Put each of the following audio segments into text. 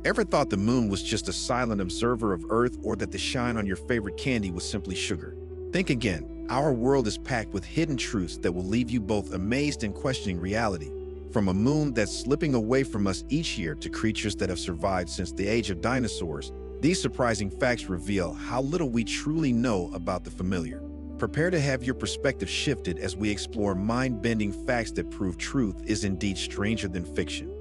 Ever thought the moon was just a silent observer of Earth, or that the shine on your favorite candy was simply sugar? Think again. Our world is packed with hidden truths that will leave you both amazed and questioning reality. From a moon that's slipping away from us each year to creatures that have survived since the age of dinosaurs, these surprising facts reveal how little we truly know about the familiar. Prepare to have your perspective shifted as we explore mind-bending facts that prove truth is indeed stranger than fiction.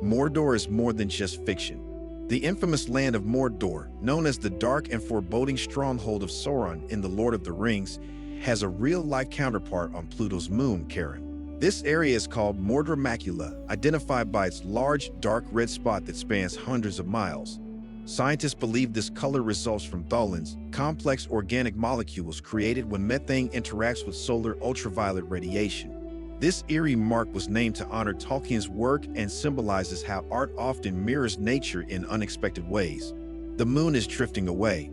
Mordor is more than just fiction. The infamous land of Mordor, known as the dark and foreboding stronghold of Sauron in The Lord of the Rings, has a real-life counterpart on Pluto's moon, Charon. This area is called Mordor Macula, identified by its large, dark red spot that spans hundreds of miles. Scientists believe this color results from tholins, complex organic molecules created when methane interacts with solar ultraviolet radiation. This eerie mark was named to honor Tolkien's work and symbolizes how art often mirrors nature in unexpected ways. The moon is drifting away.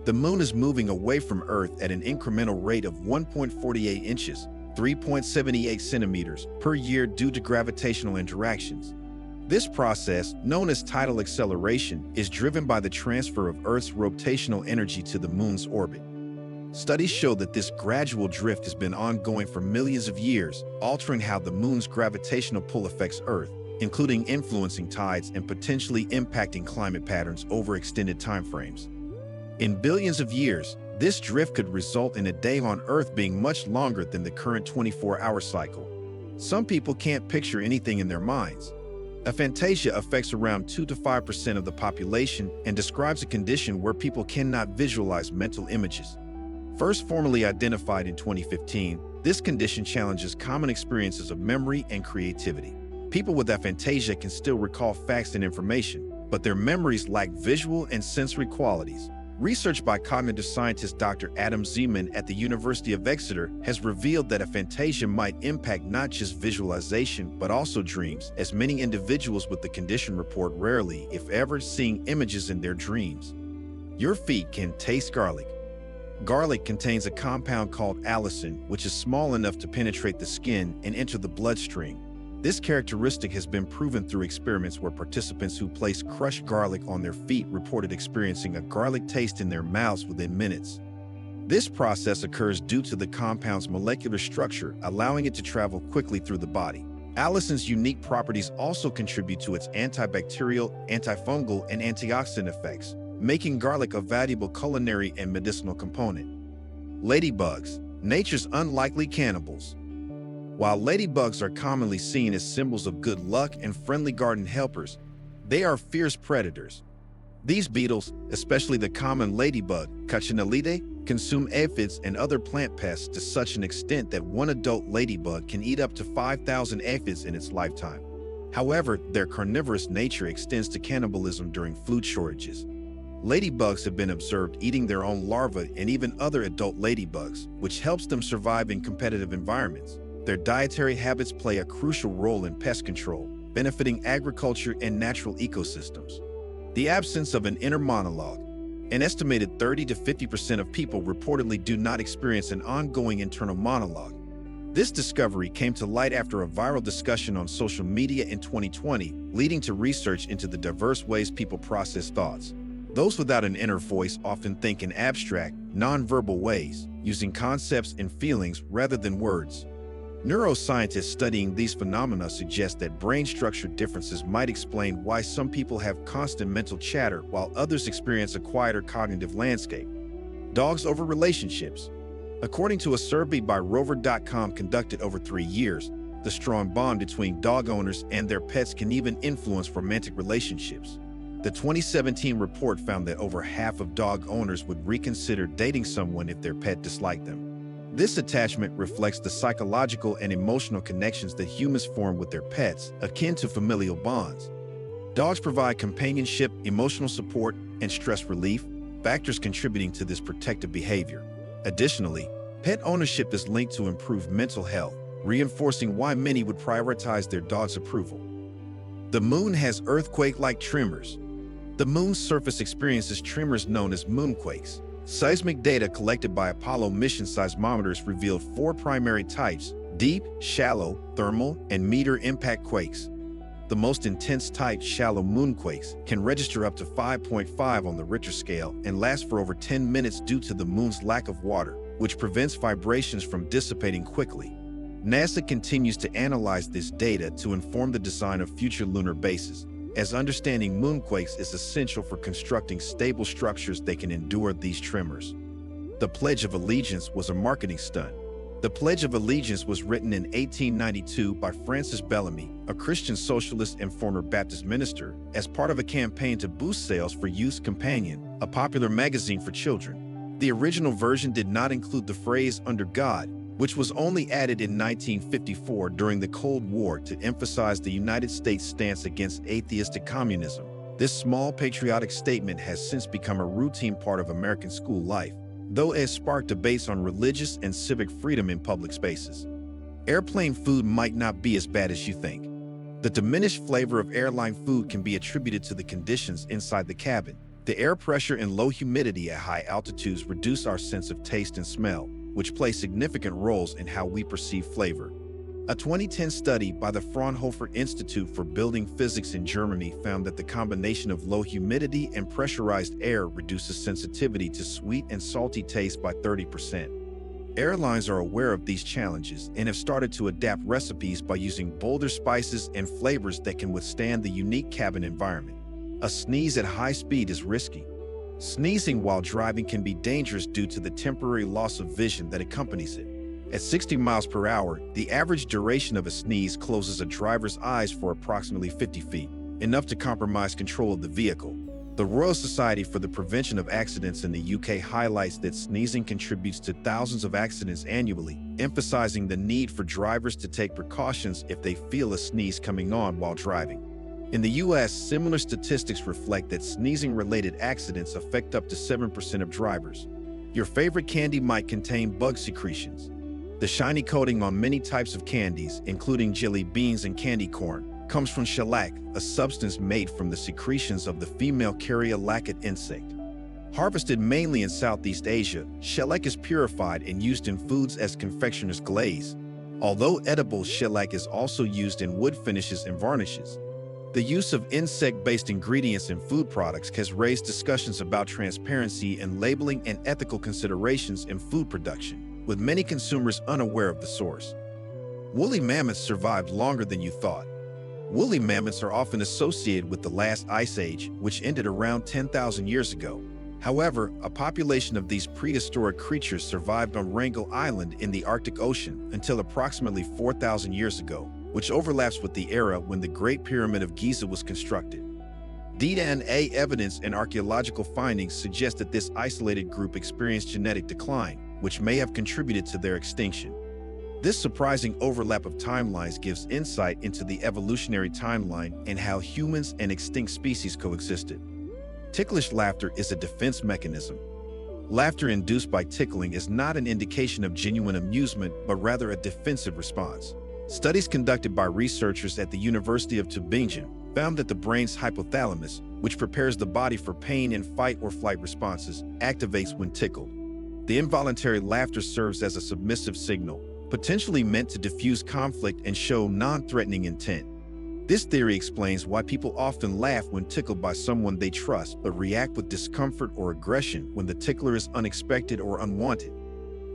The moon is moving away from Earth at an incremental rate of 1.48 inches, 3.78 centimeters, per year due to gravitational interactions. This process, known as tidal acceleration, is driven by the transfer of Earth's rotational energy to the moon's orbit. Studies show that this gradual drift has been ongoing for millions of years, altering how the moon's gravitational pull affects Earth, including influencing tides and potentially impacting climate patterns over extended timeframes. In billions of years, this drift could result in a day on Earth being much longer than the current 24-hour cycle. Some people can't picture anything in their minds. Aphantasia affects around 2 to 5% of the population and describes a condition where people cannot visualize mental images. First formally identified in 2015, this condition challenges common experiences of memory and creativity. People with aphantasia can still recall facts and information, but their memories lack visual and sensory qualities. Research by cognitive scientist Dr. Adam Zeman at the University of Exeter has revealed that aphantasia might impact not just visualization, but also dreams, as many individuals with the condition report rarely, if ever, seeing images in their dreams. Your feet can taste garlic. Garlic contains a compound called allicin, which is small enough to penetrate the skin and enter the bloodstream. This characteristic has been proven through experiments where participants who placed crushed garlic on their feet reported experiencing a garlic taste in their mouths within minutes. This process occurs due to the compound's molecular structure, allowing it to travel quickly through the body. Allicin's unique properties also contribute to its antibacterial, antifungal, and antioxidant effects, making garlic a valuable culinary and medicinal component. Ladybugs, nature's unlikely cannibals. While ladybugs are commonly seen as symbols of good luck and friendly garden helpers, they are fierce predators. These beetles, especially the common ladybug, Coccinellidae, consume aphids and other plant pests to such an extent that one adult ladybug can eat up to 5,000 aphids in its lifetime. However, their carnivorous nature extends to cannibalism during food shortages. Ladybugs have been observed eating their own larvae and even other adult ladybugs, which helps them survive in competitive environments. Their dietary habits play a crucial role in pest control, benefiting agriculture and natural ecosystems. The absence of an inner monologue. An estimated 30 to 50% of people reportedly do not experience an ongoing internal monologue. This discovery came to light after a viral discussion on social media in 2020, leading to research into the diverse ways people process thoughts. Those without an inner voice often think in abstract, nonverbal ways, using concepts and feelings rather than words. Neuroscientists studying these phenomena suggest that brain structure differences might explain why some people have constant mental chatter while others experience a quieter cognitive landscape. Dogs over relationships. According to a survey by Rover.com conducted over 3 years, the strong bond between dog owners and their pets can even influence romantic relationships. The 2017 report found that over half of dog owners would reconsider dating someone if their pet disliked them. This attachment reflects the psychological and emotional connections that humans form with their pets, akin to familial bonds. Dogs provide companionship, emotional support, and stress relief, factors contributing to this protective behavior. Additionally, pet ownership is linked to improved mental health, reinforcing why many would prioritize their dog's approval. The moon has earthquake-like tremors. The moon's surface experiences tremors known as moonquakes. Seismic data collected by Apollo mission seismometers revealed 4 primary types: deep, shallow, thermal, and meteor impact quakes. The most intense type, shallow moonquakes, can register up to 5.5 on the Richter scale and last for over 10 minutes due to the moon's lack of water, which prevents vibrations from dissipating quickly. NASA continues to analyze this data to inform the design of future lunar bases, as understanding moonquakes is essential for constructing stable structures that can endure these tremors. The Pledge of Allegiance was a marketing stunt. The Pledge of Allegiance was written in 1892 by Francis Bellamy, a Christian socialist and former Baptist minister, as part of a campaign to boost sales for Youth's Companion, a popular magazine for children. The original version did not include the phrase "under God," which was only added in 1954 during the Cold War to emphasize the United States' stance against atheistic communism. This small patriotic statement has since become a routine part of American school life, though it has sparked debates on religious and civic freedom in public spaces. Airplane food might not be as bad as you think. The diminished flavor of airline food can be attributed to the conditions inside the cabin. The air pressure and low humidity at high altitudes reduce our sense of taste and smell, which play significant roles in how we perceive flavor. A 2010 study by the Fraunhofer Institute for Building Physics in Germany found that the combination of low humidity and pressurized air reduces sensitivity to sweet and salty taste by 30%. Airlines are aware of these challenges and have started to adapt recipes by using bolder spices and flavors that can withstand the unique cabin environment. A sneeze at high speed is risky. Sneezing while driving can be dangerous due to the temporary loss of vision that accompanies it. At 60 miles per hour, the average duration of a sneeze closes a driver's eyes for approximately 50 feet, enough to compromise control of the vehicle. The Royal Society for the Prevention of Accidents in the UK highlights that sneezing contributes to thousands of accidents annually, emphasizing the need for drivers to take precautions if they feel a sneeze coming on while driving. In the US, similar statistics reflect that sneezing-related accidents affect up to 7% of drivers. Your favorite candy might contain bug secretions. The shiny coating on many types of candies, including jelly beans and candy corn, comes from shellac, a substance made from the secretions of the female Caryolacate insect. Harvested mainly in Southeast Asia, shellac is purified and used in foods as confectioner's glaze. Although edible, shellac is also used in wood finishes and varnishes. The use of insect-based ingredients in food products has raised discussions about transparency and labeling and ethical considerations in food production, with many consumers unaware of the source. Woolly mammoths survived longer than you thought. Woolly mammoths are often associated with the last ice age, which ended around 10,000 years ago. However, a population of these prehistoric creatures survived on Wrangel Island in the Arctic Ocean until approximately 4,000 years ago, which overlaps with the era when the Great Pyramid of Giza was constructed. DNA evidence and archaeological findings suggest that this isolated group experienced genetic decline, which may have contributed to their extinction. This surprising overlap of timelines gives insight into the evolutionary timeline and how humans and extinct species coexisted. Ticklish laughter is a defense mechanism. Laughter induced by tickling is not an indication of genuine amusement, but rather a defensive response. Studies conducted by researchers at the University of Tübingen found that the brain's hypothalamus, which prepares the body for pain and fight or flight responses, activates when tickled. The involuntary laughter serves as a submissive signal, potentially meant to diffuse conflict and show non-threatening intent. This theory explains why people often laugh when tickled by someone they trust, but react with discomfort or aggression when the tickler is unexpected or unwanted.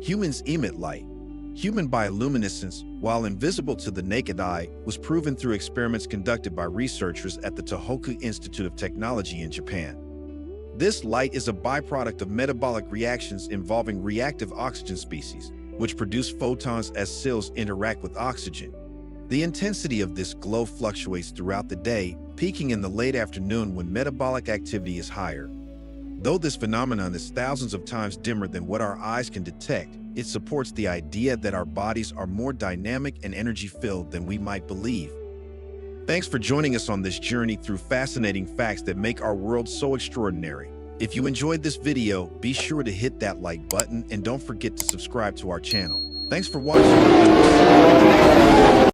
Humans emit light. Human bioluminescence, while invisible to the naked eye, was proven through experiments conducted by researchers at the Tohoku Institute of Technology in Japan. This light is a byproduct of metabolic reactions involving reactive oxygen species, which produce photons as cells interact with oxygen. The intensity of this glow fluctuates throughout the day, peaking in the late afternoon when metabolic activity is higher. Though this phenomenon is thousands of times dimmer than what our eyes can detect, it supports the idea that our bodies are more dynamic and energy-filled than we might believe. Thanks for joining us on this journey through fascinating facts that make our world so extraordinary. If you enjoyed this video, be sure to hit that like button and don't forget to subscribe to our channel. Thanks for watching.